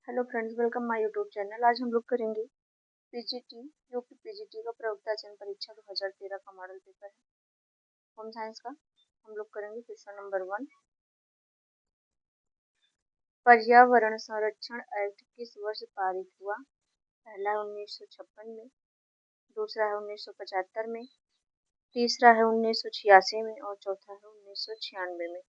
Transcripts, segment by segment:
Hello friends, welcome my YouTube channel. आज हम लोग करेंगे पीजीटी यूपी पीजीटी का प्रवक्ता चयन परीक्षा 2013 का मॉडल पेपर है होम साइंस का। हम लोग करेंगे क्वेश्चन नंबर 1। पर्यावरण संरक्षण एक्ट किस वर्ष पारित हुआ? पहला है 1956 में, दूसरा है 1975 में, तीसरा है 1986 में और चौथा है 1996 में।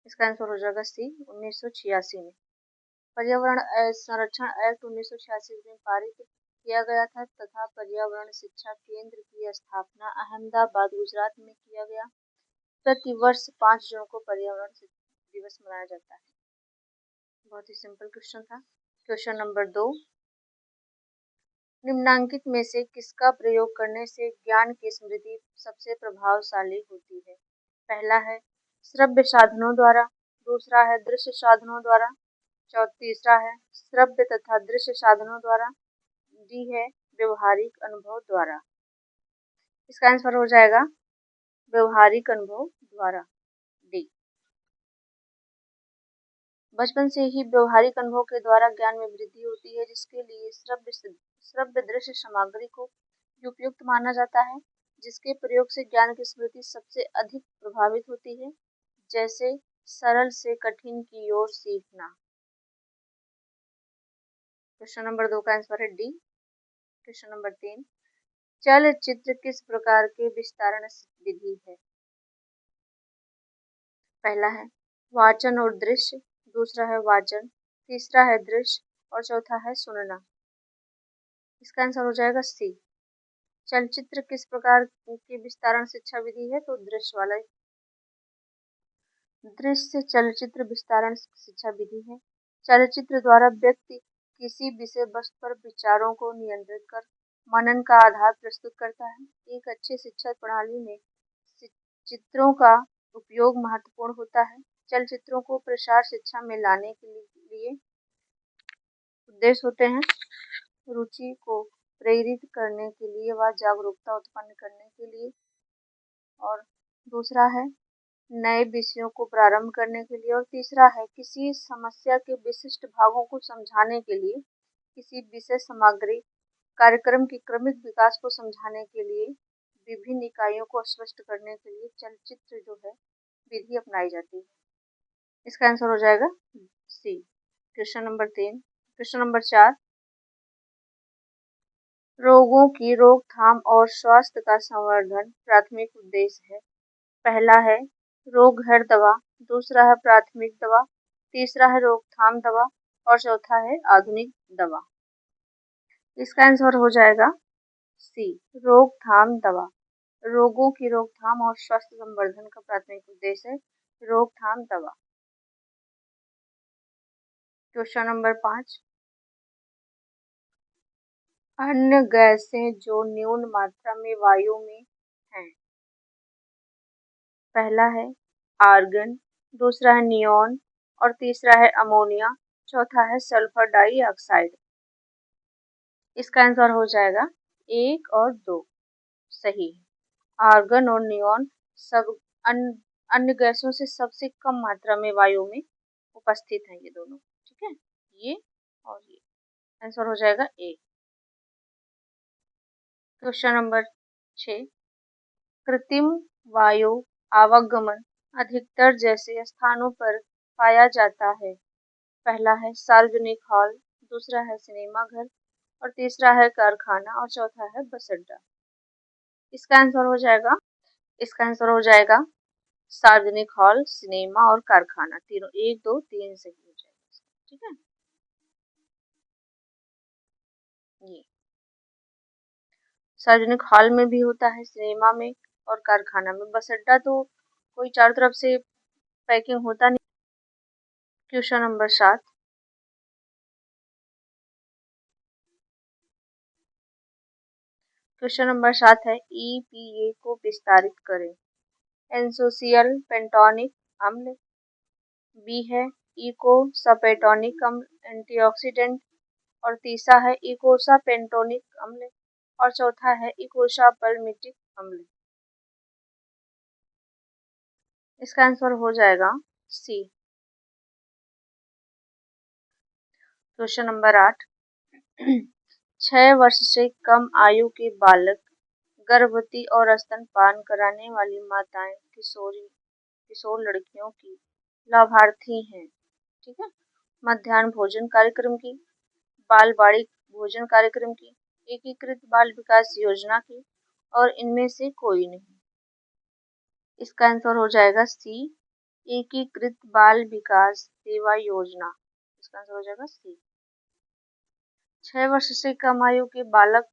इसका आंसर हो जाएगा सी, 1986 में। पर्यावरण संरक्षण एक्ट 1986 में पारित किया गया था तथा पर्यावरण शिक्षा केंद्र की स्थापना अहमदाबाद, गुजरात में किया गया। प्रति वर्ष 5 जून को पर्यावरण दिवस मनाया जाता है। बहुत ही सिंपल क्वेश्चन था। Question number 2। निम्नांकित में से किसका प्रयोग करने से ज्ञान की स्मृति सबसे प्रभावशाली होती है? पहला है श्रव्य साधनों द्वारा, दूसरा है दृश्य साधनों द्वारा, तीसरा है श्रव्य तथा दृश्य साधनों द्वारा, डी है व्यवहारिक अनुभव द्वारा। इसका आंसर हो जाएगा व्यवहारिक अनुभव द्वारा, डी। बचपन से ही व्यवहारिक अनुभव के द्वारा ज्ञान में वृद्धि होती है, जिसके लिए श्रव्य दृश्य सामग्री को उपयुक्त माना जाता है, जिसके प्रयोग से ज्ञान की स्मृति सबसे अधिक प्रभावित होती है, जैसे सरल से कठिन की ओर सीखना। क्वेश्चन नंबर 2 का आंसर है डी। Question number 3। चलचित्र किस प्रकार के विस्तारण विधि है? पहला है वाचन और दृश्य, दूसरा है वाचन, तीसरा है दृश्य और चौथा है सुनना। इसका आंसर हो जाएगा सी। चलचित्र किस प्रकार की विस्तारण शिक्षा विधि है? तो दृश्य वाला। दृश्य चलचित्र विस्तारण शिक्षा विधि है। चलचित्र द्वारा व्यक्ति किसी विषय वस्तु पर विचारों को नियंत्रित कर मनन का आधार प्रस्तुत करता है। एक अच्छी शिक्षा प्रणाली में चित्रों का उपयोग महत्वपूर्ण होता है। चलचित्रों को प्रसार शिक्षा में लाने के लिए उद्देश्य होते हैं रुचि को प्रेरित करने के लिए व जागरूकता उत्पन्न करने के लिए, और दूसरा है नए विषयों को प्रारंभ करने के लिए, और तीसरा है किसी समस्या के विशिष्ट भागों को समझाने के लिए, किसी विशेष सामग्री कार्यक्रम के क्रमिक विकास को समझाने के लिए, विभिन्न इकाइयों को स्पष्ट करने के लिए चलचित्र जो है विधि अपनाई जाती है। इसका आंसर हो जाएगा C. Question number 3। Question number 4। रोगों की रोकथाम और स्वास्थ्य का संवर्धन प्राथमिक उद्देश्य है। पहला है रोग हर दवा, दूसरा है प्राथमिक दवा, तीसरा है रोकथाम दवा और चौथा है आधुनिक दवा। इसका आंसर हो जाएगा सी, रोकथाम दवा। रोगों की रोकथाम और स्वास्थ्य संवर्धन का प्राथमिक उद्देश्य है रोकथाम दवा। Question number 5। अन्य गैसें जो न्यून मात्रा में वायु में हैं। पहला है आर्गन, दूसरा है नियॉन और तीसरा है अमोनिया, चौथा है सल्फर डाइऑक्साइड। इसका आंसर हो जाएगा 1 और 2 सही है। आर्गन और नियॉन सब अन्य गैसों से सबसे कम मात्रा में वायु में उपस्थित हैं, ये दोनों। ठीक है, ये और ये। आंसर हो जाएगा ए। Question number 6। कृत्रिम वायु आवागमन अधिकतर जैसे स्थानों पर पाया जाता है। पहला है सार्वजनिक हॉल, दूसरा है सिनेमा घर और तीसरा है कारखाना और चौथा है बस अड्डा। इसका आंसर हो जाएगा सार्वजनिक हॉल, सिनेमा और कारखाना, तीनों 1 2 3 सही हो जाएगा। ठीक है, ये सार्वजनिक हॉल में भी होता है, सिनेमा में और कारखाना में। बस अड्डा तो कोई चारों तरफ से पैकिंग होता नहीं। Question number 7। क्वेश्चन नंबर 7 है EPA को विस्तारित करें। एनसोसियल पेंटोनिक अम्ल, बी है इकोसापेटोनिक अम्ल एंटीऑक्सीडेंट और तीसरा है इकोसा पेंटोनिक अम्ल और चौथा है इकोसा पल्मिटिक अम्ल। इसका आंसर हो जाएगा सी, क्वेश्चन नंबर 8। 6 वर्ष से कम आयु के बालक, गर्भवती और स्तनपान कराने वाली माताएं, किशोर लड़कियों की लाभार्थी हैं। ठीक है। मध्याह्न भोजन कार्यक्रम की, बाल बाड़ी भोजन कार्यक्रम की, एकीकृत बाल विकास योजना की, और इनमें से कोई नहीं। इसका आंसर हो जाएगा सी, एकीकृत बाल विकास सेवा योजना। इसका आंसर हो जाएगा सी। 6 वर्ष से कम आयु के बालक,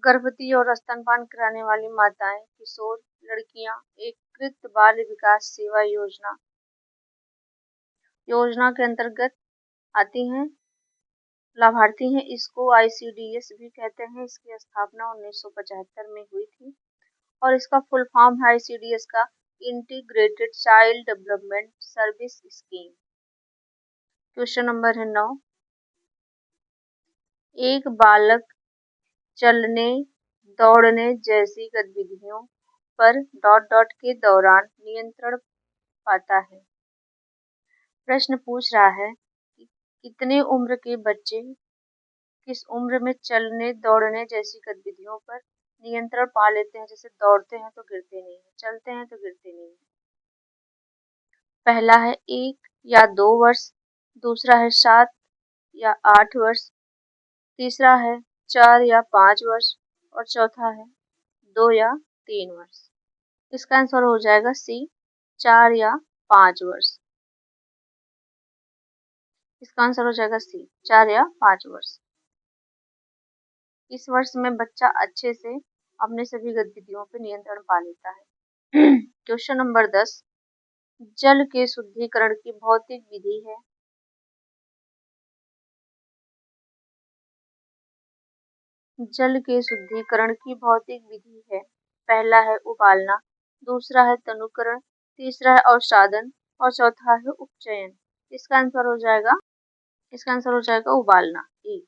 गर्भवती और स्तनपान कराने वाली माताएं, किशोर लड़कियां एकीकृत बाल विकास सेवा योजना के अंतर्गत आती हैं, लाभार्थी हैं। इसको ICDS भी कहते हैं। इसकी स्थापना 1975 में हुई थी और इसका फुल फॉर्म है ICDS का integrated child development service scheme. Question number है 9। एक बालक चलने, दौड़ने जैसी गतिविधियों पर ... के दौरान नियंत्रण पाता है। प्रश्न पूछ रहा है कि कितने उम्र के बच्चे किस उम्र में चलने, दौड़ने जैसी गतिविधियों पर नियंत्रण पा लेते हैं। जैसे दौड़ते हैं तो गिरते नहीं है, चलते हैं तो गिरते नहीं है। पहला है 1 या 2 वर्ष, दूसरा है 7 या 8 वर्ष, तीसरा है 4 या 5 वर्ष, और चौथा है 2 या 3 वर्ष। इसका आंसर हो जाएगा सी, 4 या 5 वर्ष। इसका आंसर हो जाएगा सी, 4 या 5 वर्ष। इस वर्ष में बच्चा अच्छे से अपने सभी गतिविधियों पर नियंत्रण पा लेता है। Question number 10। जल के शुद्धिकरण की भौतिक विधि है। जल के शुद्धिकरण की भौतिक विधि है। पहला है उबालना, दूसरा है तनुकरण, तीसरा है अवसादन, और चौथा है उपचयन। इसका आंसर हो जाएगा उबालना, ए।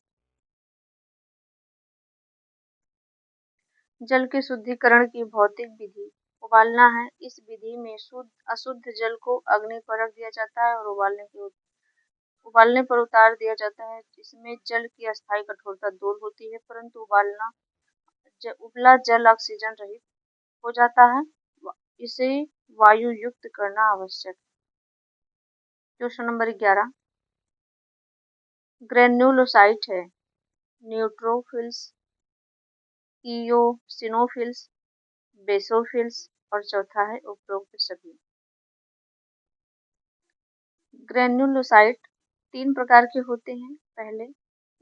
जल के शुद्धिकरण की भौतिक विधि उबालना है। इस विधि में शुद्ध अशुद्ध जल को अग्नि पर रख दिया जाता है और उबालने पर उतार दिया जाता है। इसमें जल की अस्थायी कठोरता दूर होती है, परंतु उबला जल ऑक्सीजन रहित हो जाता है। इसे वायु युक्त करना आवश्यक है। Question number 11। ग्रेन्युलोसाइट है न्यूट्रोफिल्स, इयोसिनोफिल्स, बेसोफिल्स, और चौथा है उपरोक्त सभी। ग्रेन्युलोसाइट 3 प्रकार के होते हैं। पहले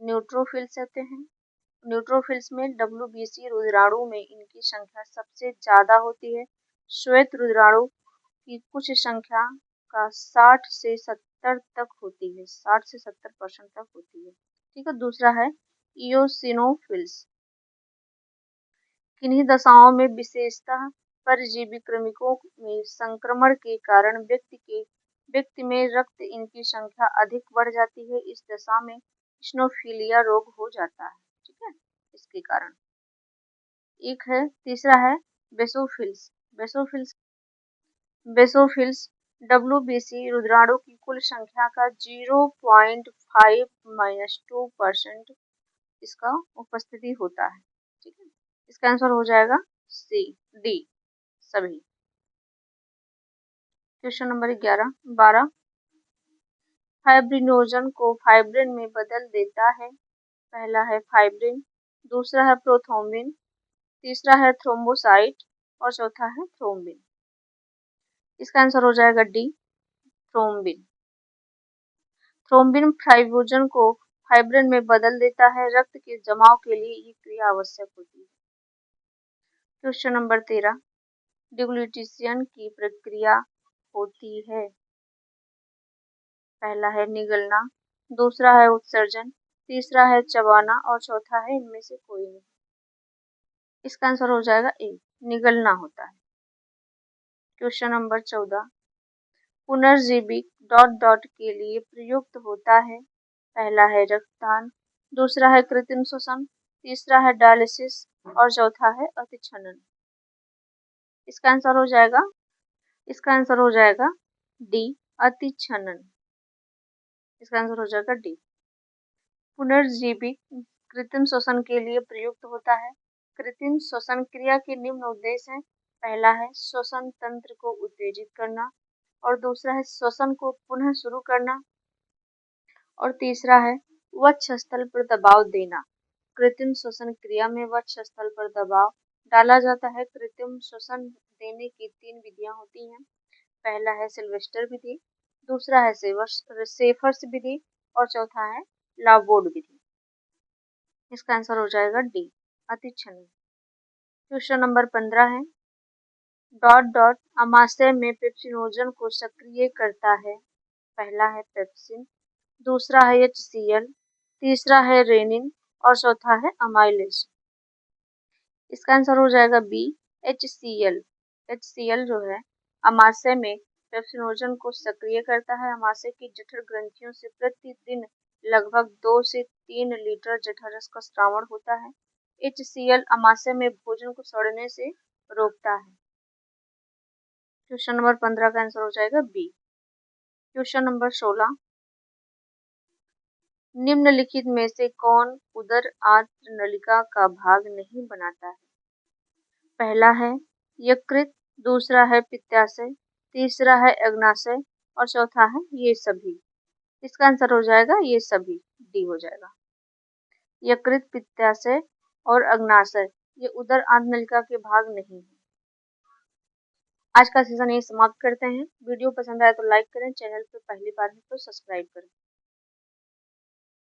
न्यूट्रोफिल्स होते हैं। न्यूट्रोफिल्स में WBC रुधिराणु में इनकी संख्या सबसे ज्यादा होती है। श्वेत रुधिराणु की कुछ संख्या का 60 से 70 तक होती है, 60 से 70% तक होती है। ठीक है। दूसरा है इयोसिनोफिल्स। किन्हीं दशाओं में विशेषतः परजीवी कृमियों में संक्रमण के कारण व्यक्ति में रक्त इनकी संख्या अधिक बढ़ जाती है। इस दशा में इस्नोफिलिया रोग हो जाता है। ठीक है। इसके कारण तीसरा है बेसोफिल्स। बेसोफिल्स WBC रुधिराणु की कुल संख्या का 0.5-2% इसका उपस्थिति होता है। ठीक है। इसका आंसर हो जाएगा डी, सभी। Question number 12। फाइब्रिनोजन को फाइब्रिन में बदल देता है। पहला है फाइब्रिन, दूसरा है प्रोथ्रोम्बिन, तीसरा है थ्रोम्बोसाइट, और चौथा है थ्रोम्बिन। इसका आंसर हो जाएगा डी, थ्रोम्बिन। थ्रोम्बिन फाइब्रिनोजन को फाइब्रिन में बदल देता है। रक्त के जमाव के लिए ये क्रिया आवश्यक होती है। Question number 13। डिग्लूटिशन की प्रक्रिया होती है। पहला है निगलना, दूसरा है उत्सर्जन, तीसरा है चबाना, और चौथा है इनमें से कोई नहीं। इसका आंसर हो जाएगा ए, निगलना होता है। Question number 14। पुनर्जीविक ... के लिए प्रयुक्त होता है। पहला है रक्तदान, दूसरा है कृत्रिम श्वसन, तीसरा है डायलिसिस, और चौथा है अतिक्षनन। इसका आंसर हो जाएगा डी, अतिक्षनन। इसका आंसर हो जाएगा डी। पुनर्जीवी कृत्रिम श्वसन के लिए प्रयुक्त होता है। कृत्रिम श्वसन क्रिया के निम्न उद्देश्य हैं। पहला है श्वसन तंत्र को उत्तेजित करना, और दूसरा है श्वसन को पुनः शुरू करना, और तीसरा है वक्षस्थल पर दबाव देना। कृत्रिम श्वसन क्रिया में वक्षस्थल पर दबाव डाला जाता है। कृत्रिम श्वसन देने की 3 विधियां होती हैं। पहला है सिल्वेस्टर विधि, दूसरा है सेफर्स विधि, और चौथा है लावोड विधि। इसका आंसर हो जाएगा डी, अतिछनन। क्वेश्चन नंबर 15 है डॉट डॉट अमाशय में पेप्सिनोजन को सक्रिय करता है। पहला है पेप्सिन, दूसरा है HCl, तीसरा है रेनिन, और चौथा है अमाइलेज। इसका आंसर हो जाएगा बी, HCl। HCl जो है अमाशय में पेप्सिनोजन को सक्रिय करता है। अमाशय की जठर ग्रंथियों से प्रतिदिन लगभग 2 से 3 लीटर जठररस का स्रावण होता है। HCl अमाशय में भोजन को सड़ने से रोकता है। क्वेश्चन नंबर 15 का आंसर हो जाएगा बी। क्वेश्चन नंबर 16, निम्नलिखित में से कौन उदर आंत्र नलिका का भाग नहीं बनाता है? पहला है यकृत, दूसरा है पित्ताशय, तीसरा है अग्नाशय, और चौथा है ये सभी। इसका आंसर हो जाएगा ये सभी, डी हो जाएगा। यकृत, पित्ताशय और अग्नाशय ये उदर आंत्र नलिका के भाग नहीं है। आज का सेशन यही समाप्त करते हैं। वीडियो पसंद आए तो लाइक करें, चैनल पर पहली बार है तो सब्सक्राइब करें।